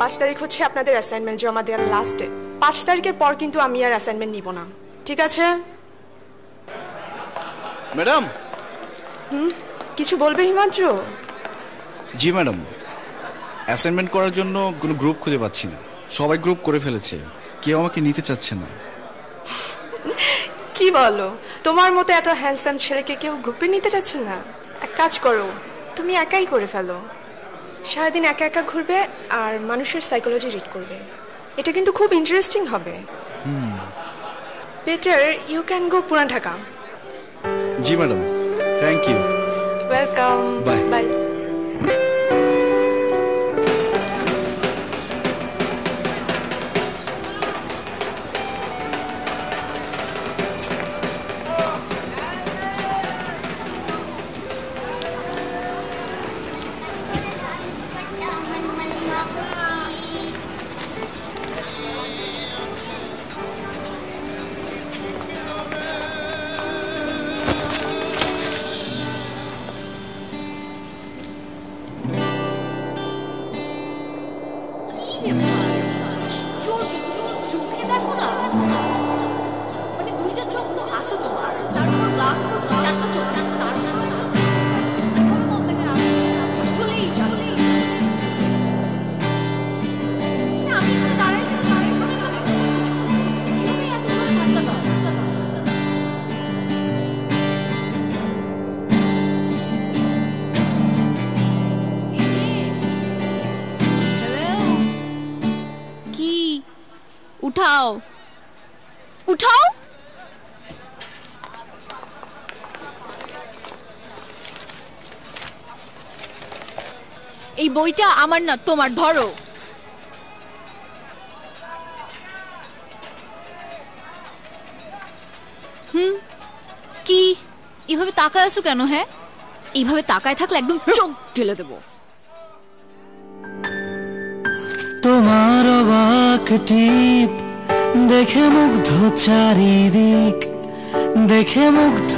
5 তারিখ হচ্ছে আপনাদের অ্যাসাইনমেন্ট জমা দেওয়ার লাস্ট ডে। 5 তারিখের পর কিন্তু আমি আর অ্যাসাইনমেন্ট নিব না, ঠিক আছে? ম্যাডাম। কিছু বলবে হিমাদ্র? জি ম্যাডাম, অ্যাসাইনমেন্ট করার জন্য কোনো গ্রুপ খুঁজে পাচ্ছি না, সবাই গ্রুপ করে ফেলেছে, কেউ আমাকে নিতে চাচ্ছে না। কি বলো, তোমার মতো এত হ্যান্ডসাম ছেলেকে কেউ গ্রুপে নিতে চাচ্ছে না? এক কাজ করো, তুমি একাই করে ফেলো। সারাদিন একা একা ঘুরবে আর মানুষের সাইকোলজি রিড করবে, এটা কিন্তু খুব ইন্টারেস্টিং হবে। Better you can go Puran Dhaka. জি madam, thank you. Welcome, bye bye. উঠাও উঠাও। এই বইটা আমার না, তোমার, ধরো। কি এভাবে তাকায় আছো কেন? হ্যাঁ, এইভাবে তাকায় থাকলে একদম চোখ ঢেলে দেব। তোমার অবাক টিপ দেখে মুগ্ধ চারিদিক, দেখে মুগ্ধ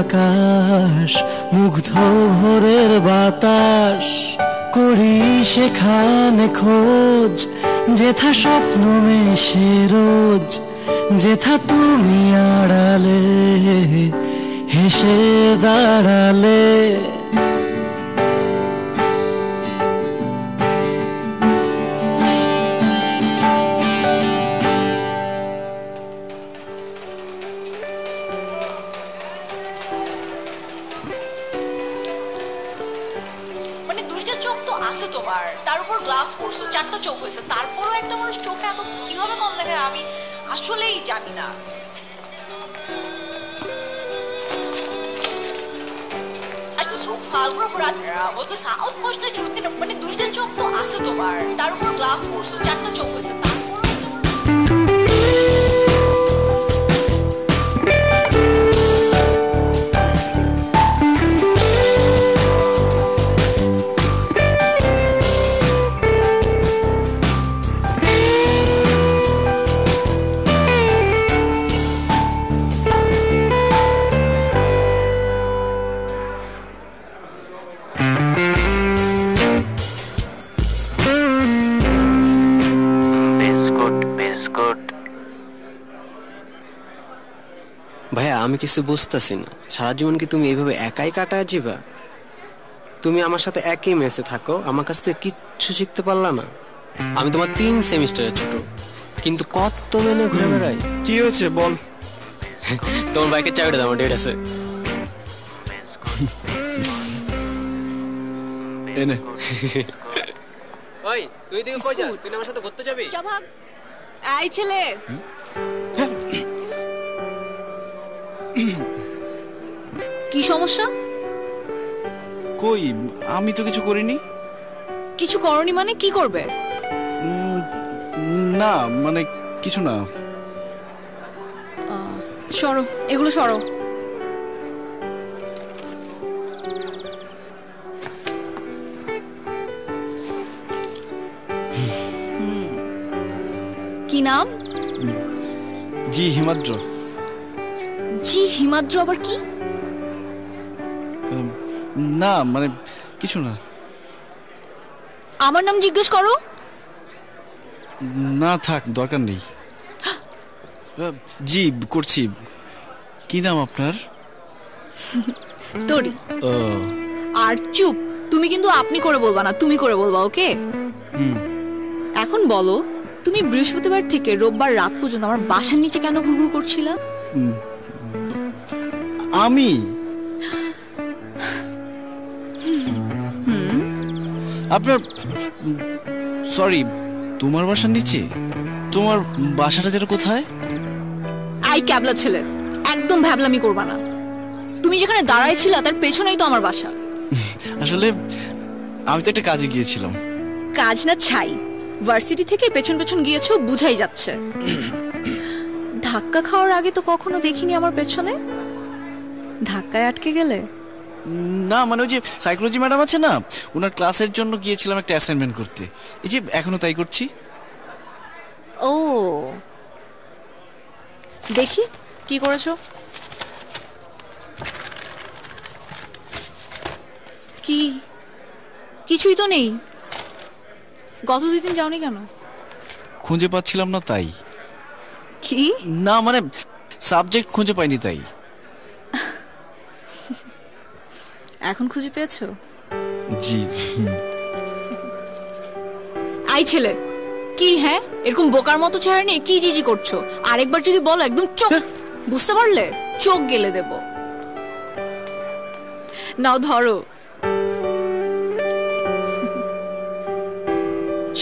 আকাশ, মুগ্ধ ভোরের বাতাস। করি সেখানে খোঁজ, যেথা স্বপ্ন মেশে রোজ, যেথা তুমি আড়ালে হেসে দাঁড়ালে। তার উপর গ্লাস পড়ছো, 4টা চোখ হয়েছে, তারপরও একটা মানুষ চোখে এত কিভাবে কম দেখে আমি আসলেই জানি না। মানে 2টা চোখ তো আছে তোমার, তার উপর গ্লাস পড়ছো, 4টা চোখ হয়েছে, তারপর ভাইয়া, আমি কিছু বুঝতেছি না, সারা জীবন কি তুমি এইভাবে একাই কাটায় যাবা? তুমি আমার সাথে একই মেসে থাকো, আমার কাছ থেকে কিচ্ছু শিখতে পারলা না? আমি তোমার 3 সেমিস্টারের ছোট, কিন্তু কত মেনে ঘুরে বেড়াই। কি হয়েছে বল? তোমার বাইকের চাবিটা দাও, আমার ডেট আছে। এনে। ওই, তুই দিকে কই যাস? তুই আমার সাথে ঘুরতে যাবি? যা ভাগ। এই ছেলে, কি সমস্যা? কই, আমি তো কিছু করিনি। কিছু করনি মানে কি করবে? না মানে কিছু না। সরো, এগুলো সরো। কি নাম? জি হিমাদ্র। জি হিমাদ্র আবার কি? না মানে কিছু না। আমার নাম জিজ্ঞেস করো। না থাক, দরকার নেই। জি করছি। কি নাম আপনার? তোরি। আর চুপ, তুমি কিন্তু আপনি করে বলবা না, তুমি করে বলবা, ওকে? এখন বলো, তুমি বৃহস্পতিবার থেকে রোববার রাত পর্যন্ত আমার বাসার নিচে কেন ঘুরঘুর করছিলা? আমি আপনার সরি, তোমার বাসার নিচে? তোমার বাসাটা যেটা কোথায়? আই ক্যাবলা ছেলে, একদম ভ্যাবলামি করবা না। তুমি যেখানে দাঁড়াই ছিলা তার পেছনেই তো আমার বাসা। আসলে আমি তো একটা কাজে গিয়েছিলাম। কাজ না ছাই, ভার্সিটি থেকে পেছন পেছন গিয়েছো বুঝাই যাচ্ছে। ধাক্কা খাওয়ার আগে তো কখনো দেখিনি আমার পেছনে। ধাক্কায় আটকে গেলে? না মানে ওই যে সাইকোলজি ম্যাডাম আছে না, ওনার ক্লাসের জন্য গিয়েছিলাম একটা অ্যাসাইনমেন্ট করতে। এই যে এখনো তাই করছি। ও দেখি কি করেছো। কি? কিছুই তো নেই। গত 2 দিন যাওনি কেন? খুঁজে পাচ্ছিলাম না তাই। কি? না মানে সাবজেক্ট খুঁজে পাইনি তাই। এখন খুঁজে পেয়েছো? জি। আই ছেলে, কি হ্যাঁ এরকম বোকার মতো চেহারা নিয়ে কি জিজি করছো? আরেকবার যদি বলো একদম চোখ, বুঝতে পারলে চোখ গেলে দেব। নাও ধরো,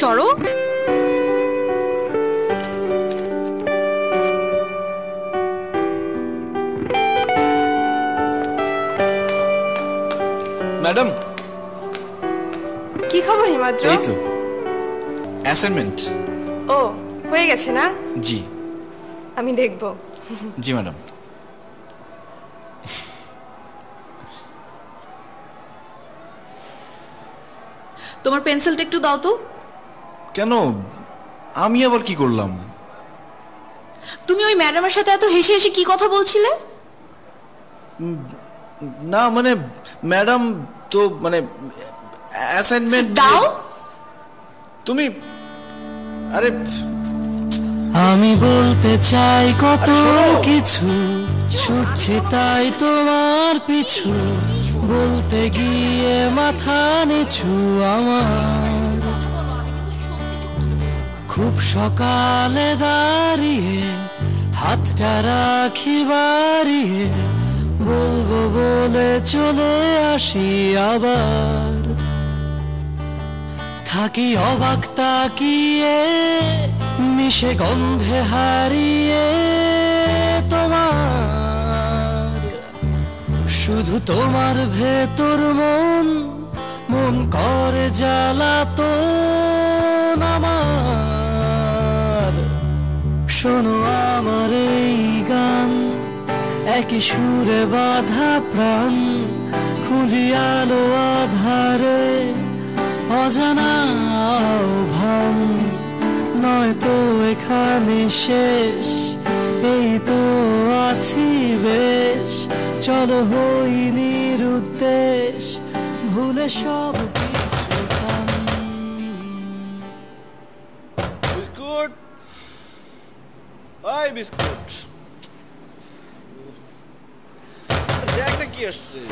সরো। ম্যাডাম। কি খবর হিমাদ্র? এই তো অ্যাসাইনমেন্ট। ও হয়ে গেছে না? জি। আমি দেখব। জি ম্যাডাম। তোমার পেন্সিলটা একটু দাও তো। কেন? আমি আবার কি করলাম? তুমি ওই ম্যাডামের সাথে এত হেসে হেসে কি কথা বলছিলে? না মানে ম্যাডাম তো মানে অ্যাসাইনমেন্ট দাও। তুমি আরে আমি বলতে চাই কত কিছু, ছুটছি তাই তোমার পিছু, বলতে গিয়ে মাথা নিচু আমার। খুব সকালে দাঁড়িয়ে হাতটা রাখি বাড়িয়ে, বলবো বলে চলে আসি আবার। থাকি অবাক তাকিয়ে মিশে গন্ধে হারিয়ে তোমার। শুধু তোমার ভেতর মন মন করে জ্বালাতন আমার। শোনো আমার এই গান, একই সুরে বাঁধা প্রাণ, খুঁজি আলো আধারে অজানা ভান। নয়তো এখানে শেষ, এই তো আছি বেশ, চলো হই নিরুদ্দেশ, ভুলে সব কিছু টান। বিস্কুট, ওই বিস্কুট দেখ না কি আসছে।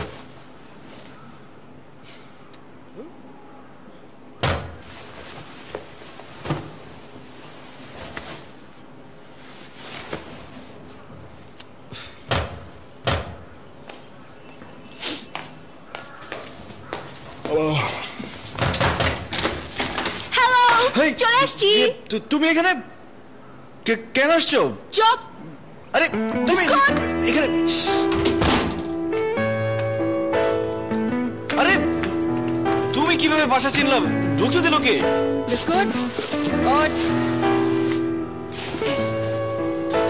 হ্যালো, চলে আসছি। তুমি এখানে কেন আসছো? চুপ। আরে তুমি এখানে, আরে কিভাবে বাসা চিনলাম? ঢুকতে দিল কে? বিস্কুট ওট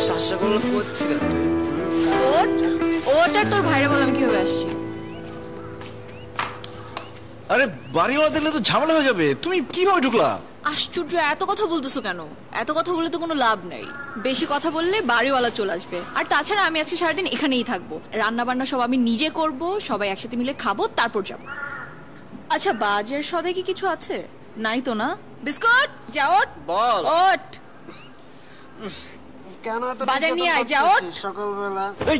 শাসা করলে করছিল তুই। ওট ওট আর তোর ভাইরা বল আমি কিভাবে আসছি। আরে বাড়িওয়ালা দেখলে তো ঝামেলা হয়ে যাবে। তুমি কিভাবে ঢুকলা? আশ্চর্য, এত কথা বলতেছো কেন? এত কথা বলে তো কোনো লাভ নেই। বেশি কথা বললে বাড়িওয়ালা চলে আসবে। আর তাছাড়া আমি আজকে সারাদিন এখানেই থাকবো, রান্না বান্না সব আমি নিজে করব, সবাই একসাথে মিলে খাবো, তারপর যাব। আচ্ছা, বাজার সদাই কি কিছু আছে? নাই তো না? বিস্কুট যাও বল। ওট কেন এত বাজার নিয়ে আয়, যাও। সকালবেলা এই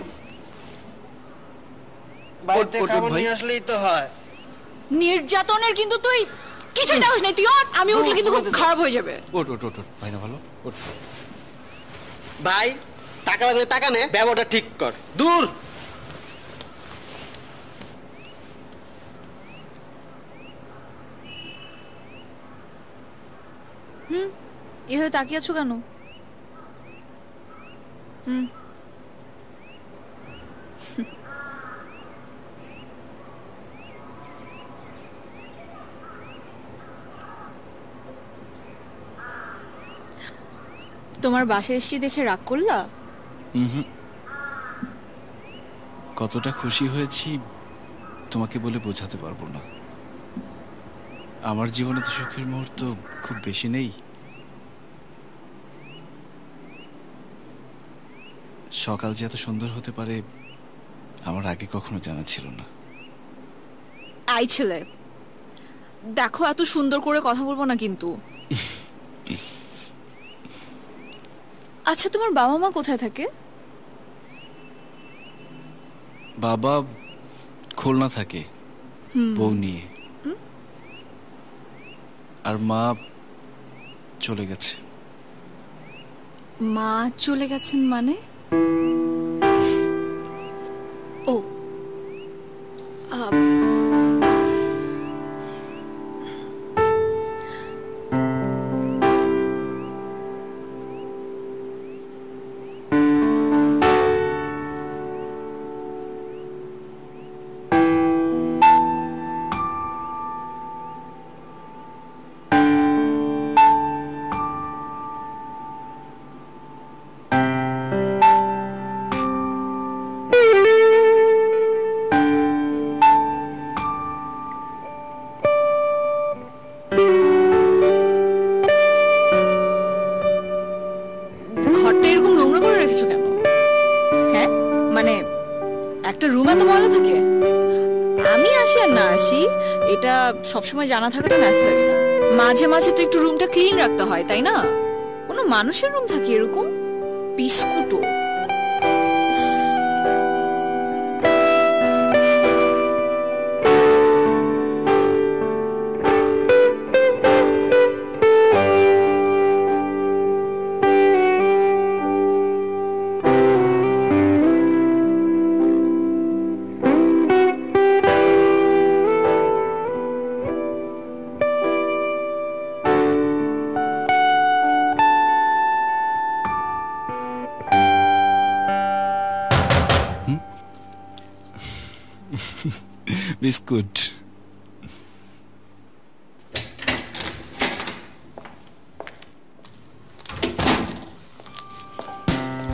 বাড়িতে ওট, ওট, খাবার ভাই। নিয়ে আসলেই তো হয়। নির্যাতনের কিন্তু তুই কিছুই দেখাস নাই। তুই ওঠ, আমি উঠলে কিন্তু খুব খারাপ হয়ে যাবে। ওট ওট ওট ওট, ভাই না ভালো ওট। ভাই টাকা লাগলে টাকা নে, ব্যবহারটা ঠিক কর। দূর। এভাবে তাকিয়ে আছো কেন? তোমার বাসায় এসে দেখে রাগ করলা? কতটা খুশি হয়েছি তোমাকে বলে বোঝাতে পারবো না। আমার জীবনে তো সুখের মুহূর্ত খুব বেশি নেই। সকাল যে এত সুন্দর হতে পারে আমার আগে কখনো জানা ছিল না। আই ছেলে, দেখো এত সুন্দর করে কথা বলবো না কিন্তু। আচ্ছা, তোমার বাবা মা কোথায় থাকে? বাবা খুলনা থাকে বউ নিয়ে, আর মা চলে গেছে। মা চলে গেছেন মানে? ও ঘরটা এরকম নোংরা করে রেখেছো কেন? হ্যাঁ, মানে একটা রুম এত ময়লা থাকে? আমি আসি আর না আসি এটা সবসময় জানা থাকাটা নেসেসারি না। মাঝে মাঝে তো একটু রুমটা ক্লিন রাখতে হয়, তাই না? কোনো মানুষের রুম থাকে এরকম বিস্কুটও। বিস্কুট।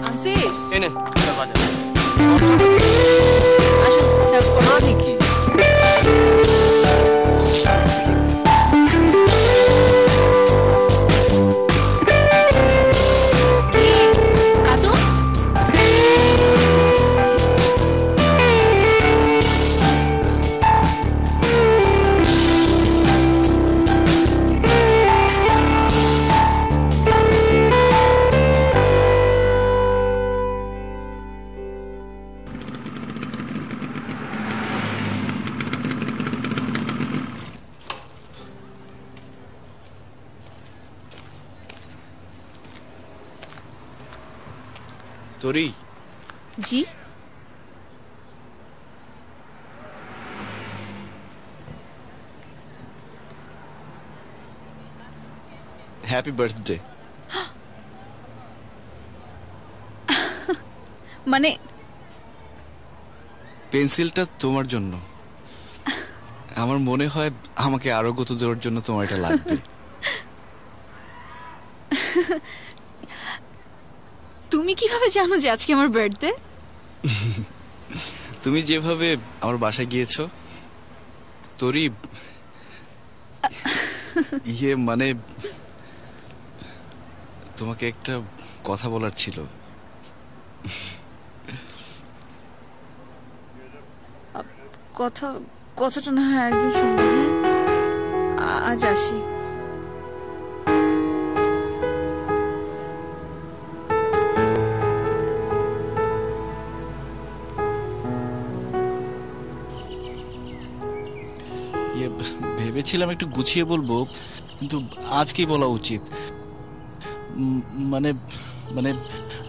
আনসিস এনে বাজার। আসো, হেল্প করো। দেখি কি কাটো? তোরি জি হ্যাপি বার্থডে। মানে পেন্সিলটা তোমার জন্য। আমার মনে হয় আমাকে আরো গত দেওয়ার জন্য তোমার এটা লাগবে। তুমি কিভাবে জানো যে আজকে আমার বার্থডে? তুমি যেভাবে আমার বাসায় গিয়েছো, তোরই মানে তোমাকে একটা কথা বলার ছিল। কথাটা না হয় একদিন শুনবো। হ্যাঁ, আজ আসি। ভেবেছিলাম একটু গুছিয়ে বলবো, কিন্তু আজকেই বলা উচিত। মানে মানে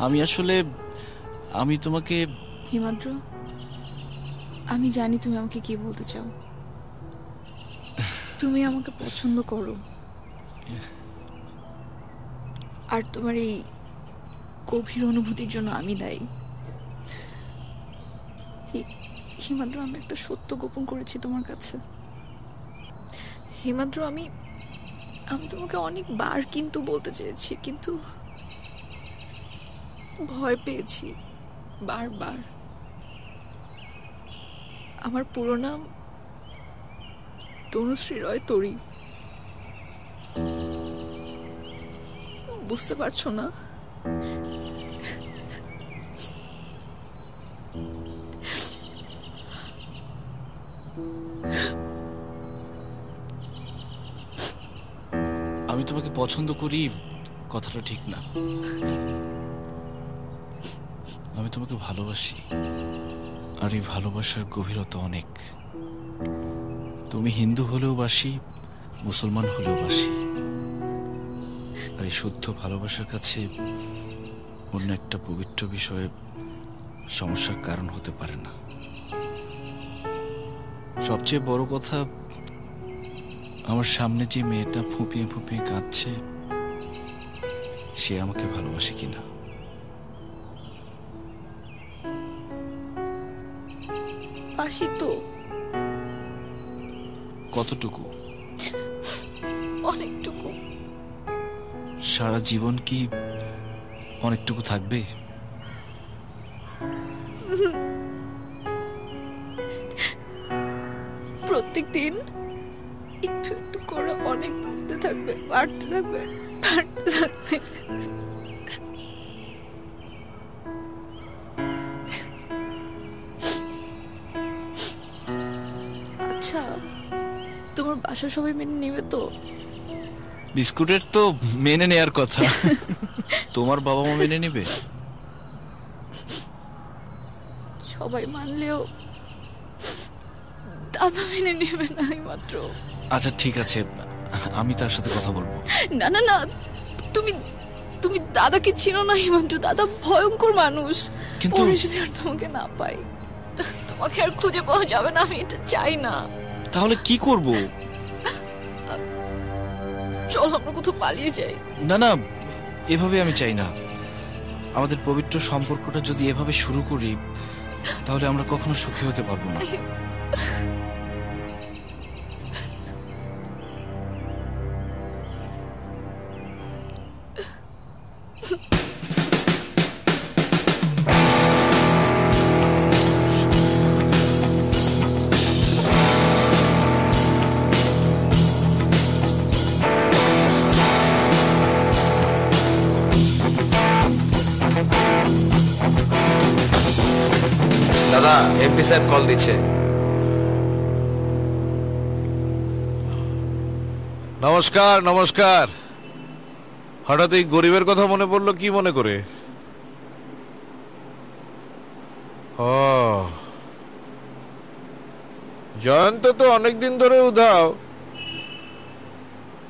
আমি তোমাকে হিমাদ্র, আমি জানি তুমি আমাকে কি বলতে চাও। তুমি আমাকে পছন্দ করো, আর তোমার এই গভীর অনুভূতির জন্য আমি দায়ী। হিমাদ্র, আমি একটা সত্য গোপন করেছি তোমার কাছে। হিমাদ্র, আমি তোমাকে অনেকবার কিন্তু বলতে চেয়েছি, কিন্তু ভয় পেয়েছি বারবার। আমার পুরো নাম তনুশ্রী রয় তরি। বুঝতে পারছো না? আমি তোমাকে পছন্দ করি কথাটা ঠিক না, আমি তোমাকে ভালোবাসি, আর এই ভালোবাসার গভীরতা অনেক। তুমি হিন্দু হলেও বাসি, মুসলমান হলেও বাসি, আর এই শুদ্ধ ভালোবাসার কাছে অন্য একটা পবিত্র বিষয়ে সমস্যার কারণ হতে পারে না। সবচেয়ে বড় কথা, আমার সামনে যে মেয়েটা ফুঁপিয়ে ফুঁপিয়ে কাঁদছে, সে আমাকে ভালোবাসে কিনা। বাসি তো। কতটুকু? অনেকটুকু। সারা জীবন কি অনেকটুকু থাকবে? প্রত্যেক দিন একটু একটু করে অনেক বাড়তে থাকবে, বাড়তে থাকবে, বাড়তে থাকবে। আচ্ছা, তোমার বাসা সবাই মেনে নেবে তো? বিস্কুটের তো মেনে নেয়ার কথা, তোমার বাবা মা মেনে নেবে? সবাই মানলেও দাদা মেনে নেবে না মাত্র। আচ্ছা ঠিক আছে, আমি তার সাথে কথা বলবো। না না না, তুমি দাদাকে চিনো না হিমাদ্র। দাদা ভয়ঙ্কর মানুষ। কিন্তু যদি আর তোমাকে না পাই, তোমাকে আর খুঁজে পাওয়া যাবে না। আমি এটা চাই না। তাহলে কি করব? চল আমরা কোথাও পালিয়ে যাই। না না, এভাবে আমি চাই না। আমাদের পবিত্র সম্পর্কটা যদি এভাবে শুরু করি, তাহলে আমরা কখনো সুখী হতে পারবো না। দাদা, এমপি সাহেব কল দিচ্ছে। নমস্কার নমস্কার। হঠাৎ এই গরিবের কথা মনে পড়লো কি মনে করে? ও, জয়ন্ত তো অনেকদিন ধরে উধাও।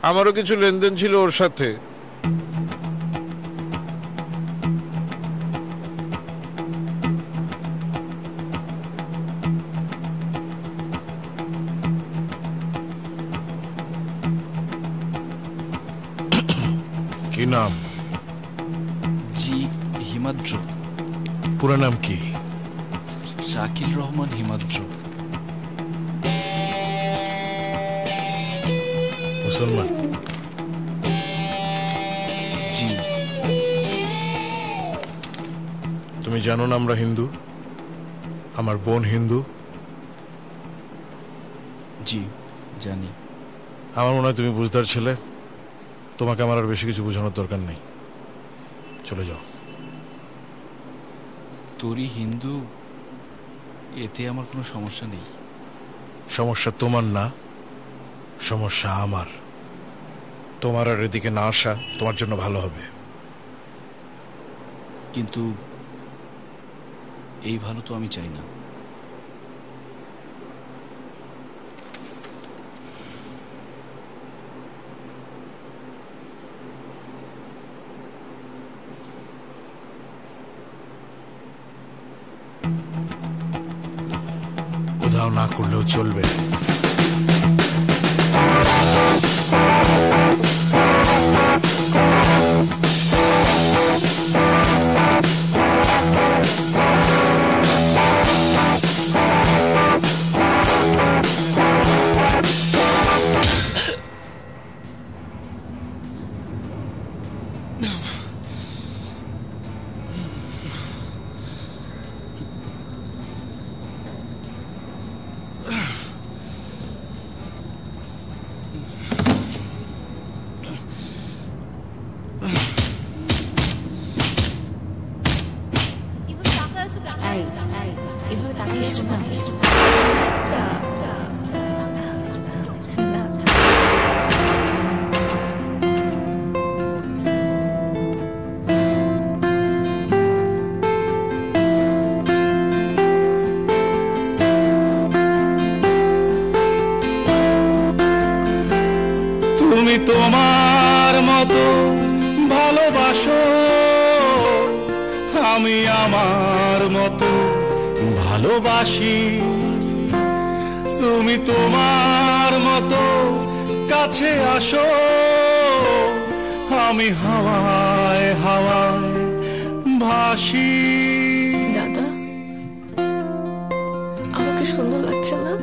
আমারও কিছু লেনদেন ছিল ওর সাথে। কি নাম? জি, হিমাদ্র। পুরো নাম কি? শাকিল রহমান হিমাদ্র। মুসলমান? জি। তুমি জানো না আমরা হিন্দু? আমার বোন হিন্দু। জি জানি। আমার মনে হয় তুমি বুঝদার ছেলে, তোমাকে আমার আর বেশি কিছু বোঝানোর দরকার নেই, চলে যাও। তোরই হিন্দু, এতে আমার কোনো সমস্যা নেই। সমস্যা তোমার না, সমস্যা আমার। তোমার আর এদিকে না আসা তোমার জন্য ভালো হবে। কিন্তু এই ভালো তো আমি চাই না। উধাও না করলেও চলবে। এভাবে তাকিয়ে এসো না। তুমি তোমার মতো ভালোবাসো, আমি আমার মতো ভালোবাসি। তুমি তোমার মতো কাছে আসো, আমি হাওয়ায় হাওয়ায় ভাসি। দাদা, আমাকে সুন্দর লাগছে না?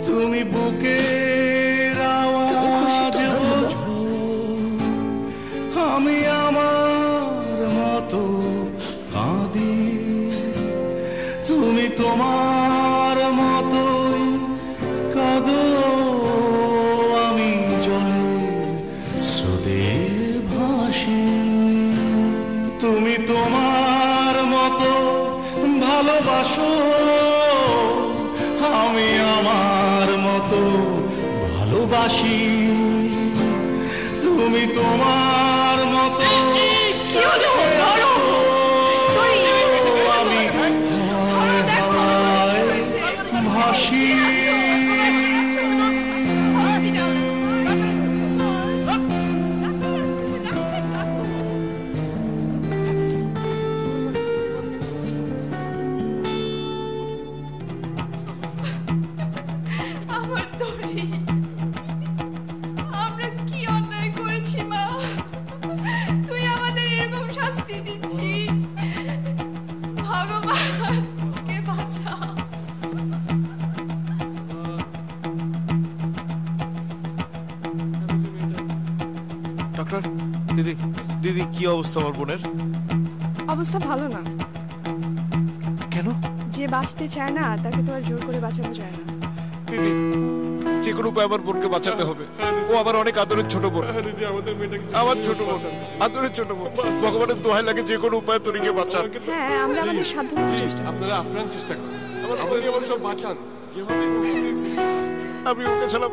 তুমি বুকের আওয়াজ বোঝো, আমি আমার মতো কাঁদি। তুমি তোমার মতোই কাঁদো, আমি জলের স্রোতে ভাসি। তুমি তোমার মতো ভালোবাসো, আমি আমার মতো ভালোবাসি। তুমি তোমার মতো আমি হাওয়ায় ভাসি। আমার দড়ি, আমরা কি অন্যায় করেছি মা? তুই আমাদের এরকম শাস্তি দিচ্ছিস? ভগবান, ওকে বাঁচা। ডক্টর, দিদি দিদি কি অবস্থা আমার বোনের? অবস্থা ভালো না। কেন? যে বাঁচতে চায় না তাকে তো আর জোর করে বাঁচানো যায় না। দিদি, যে কোনো উপায় আমার বোনকে বাঁচাতে হবে। ও আমার অনেক আদরের ছোট বোন। আমার ছোট বোন, আদরের ছোট বোন। ভগবানের দোহাই লাগে যে কোনো উপায় তরিকে বাঁচান। হ্যাঁ, আমরা আমাদের সাধ্যমতো চেষ্টা করব। আপনারা আপ্রাণ চেষ্টা করুন, আমার সব বাঁচান। আমি ওকে ছাড়া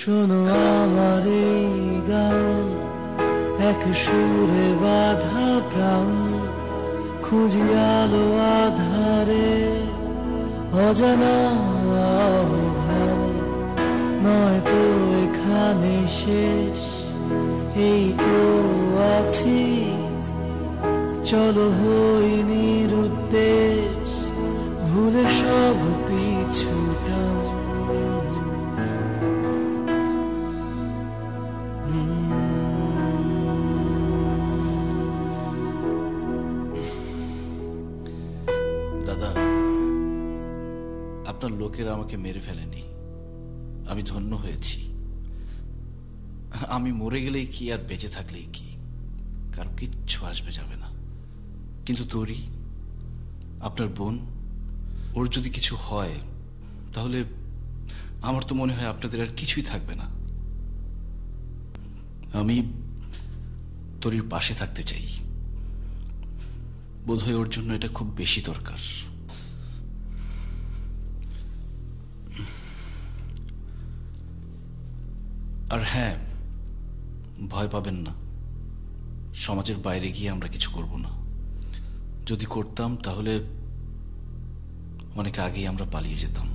শোনো আমার এই গান, এক সুরে বাঁধা প্রাণ, খুঁজি আলো আধারে অজানা আহ্বান। নয় তো এখানে শেষ, এই তো আছি, চলো হই নিরুদ্দেশ, ভুলে সব পিছু টান। লোকেরা আমাকে মেরে ফেলেনি, আমি ধন্য হয়েছি। আমি মরে গেলেই কি আর বেঁচে থাকলেই কি, কারো কিচ্ছু আসবে যাবে না। কিন্তু তোরই, আপনার বোন, ওর যদি কিছু হয় তাহলে আমার তো মনে হয় আপনাদের আর কিছুই থাকবে না। আমি তোরির পাশে থাকতে চাই, বোধহয় ওর জন্য এটা খুব বেশি দরকার। আর হ্যাঁ, ভয় পাবেন না, সমাজের বাইরে গিয়ে আমরা কিছু করব না। যদি করতাম তাহলে অনেক আগেই আমরা পালিয়ে যেতাম।